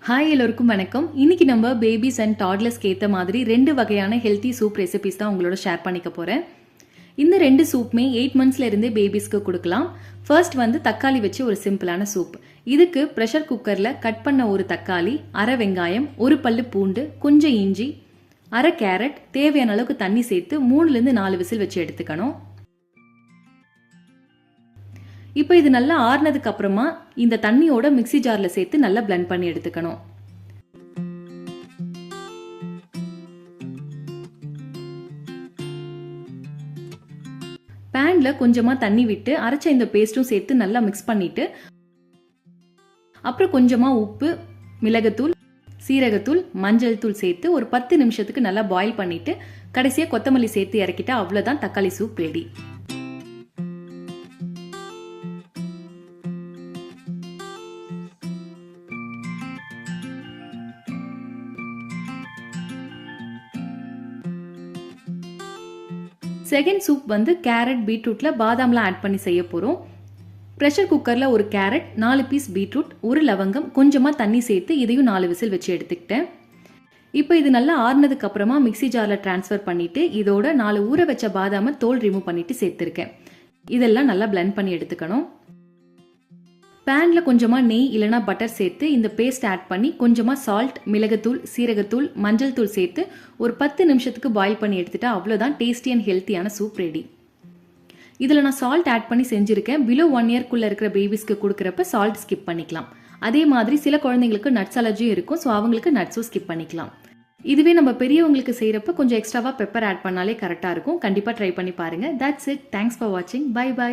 Hi எல்லோருக்கும் வணக்கம். இன்னைக்கு நம்ம பேபிஸ் அண்ட் டாட்லர்ஸ்க்கு ஏற்ற மாதிரி 2 வகையான ஹெல்த்தி சூப் ரெசிபிஸ் தான் உங்களோட ஷேர் பண்ணிக்க போகிறேன். இந்த 2 சூப்புமே 8 மந்த்ஸ்ல இருந்தே பேபிஸ்க்கு கொடுக்கலாம். ஃபர்ஸ்ட் தக்காளி வச்சு ஒரு சிம்பிளான சூப். இதுக்கு ப்ரெஷர் குக்கரில் கட் பண்ண ஒரு தக்காளி, அரை வெங்காயம், ஒரு பல்லு பூண்டு, கொஞ்சம் இஞ்சி, அரை கேரட், தேவையான அளவுக்கு தண்ணி சேர்த்து 3லேருந்து 4 விசில் வச்சு எடுத்துக்கணும். இப்போ இது நல்லா ஆறுனதுக்கு அப்புறமா இந்த தண்ணியோட மிக்ஸி ஜார்ல சேர்த்து நல்லா பிளெண்ட் பண்ணி எடுத்துக்கணும். பேன்ல கொஞ்சமா தண்ணி விட்டு அரைச்ச இந்த பேஸ்டும் சேர்த்து நல்லா மிக்ஸ் பண்ணிட்டு அப்புறம் கொஞ்சமா உப்பு, மிளகுத்தூள், சீரகத்தூள், மஞ்சள் தூள் சேர்த்து ஒரு 10 நிமிஷத்துக்கு நல்லா பாயில் பண்ணிட்டு கடைசியா கொத்தமல்லி சேர்த்து இறக்கிட்டா அவ்வளவுதான் தக்காளி soup ready. Second soup carrot பீட்ரூட்ல பாதாம்லாம் ஆட் பண்ணி செய்ய போறோம். ப்ரெஷர் குக்கர்ல ஒரு கேரட், 4 பீஸ் பீட்ரூட், ஒரு லவங்கம், கொஞ்சமா தண்ணி சேர்த்து இதையும் 4 விசில் வச்சு எடுத்துக்கிட்டேன். இப்போ இது நல்லா ஆறுனதுக்கு அப்புறமா மிக்ஸி ஜார்ல டிரான்ஸ்ஃபர் பண்ணிட்டு இதோட 4 ஊற வச்ச பாதாம தோல் ரிமூவ் பண்ணிட்டு சேர்த்திருக்கேன். இதெல்லாம் நல்லா பிளெண்ட் பண்ணி எடுத்துக்கணும். பேன்ல கொஞ்சமா நெய் இல்லனா பட்டர் சேர்த்து இந்த பேஸ்ட் ஆட் பண்ணி கொஞ்சமா சால்ட், மிளகுத்தூள், சீரகத்தூள், மஞ்சள் தூள் சேர்த்து ஒரு 10 நிமிஷத்துக்கு பாயில் பண்ணி எடுத்துட்டா அவ்வளவுதான் டேஸ்டி அண்ட் ஹெல்த்தியான சூப் ரெடி. இதுல நான் சால்ட் ஆட் பண்ணி செஞ்சிருக்கேன். பிலோ 1 இயர்க்குள்ள இருக்கிற பேபிஸ்க்கு கொடுக்கறப்ப சால்ட் ஸ்கிப் பண்ணிக்கலாம். அதே மாதிரி சில குழந்தைங்களுக்கு நட்ஸ் அலர்ஜியும் இருக்கும், ஸோ அவங்களுக்கு நட்ஸும் ஸ்கிப் பண்ணிக்கலாம். இதுவே நம்ம பெரியவங்களுக்கு செய்யறப்ப கொஞ்சம் எக்ஸ்ட்ராவா பெப்பர் ஆட் பண்ணாலே கரெக்டா இருக்கும். கண்டிப்பா ட்ரை பண்ணி பாருங்க. That's it. தேங்க்ஸ் ஃபார் வாட்சிங். Bye by.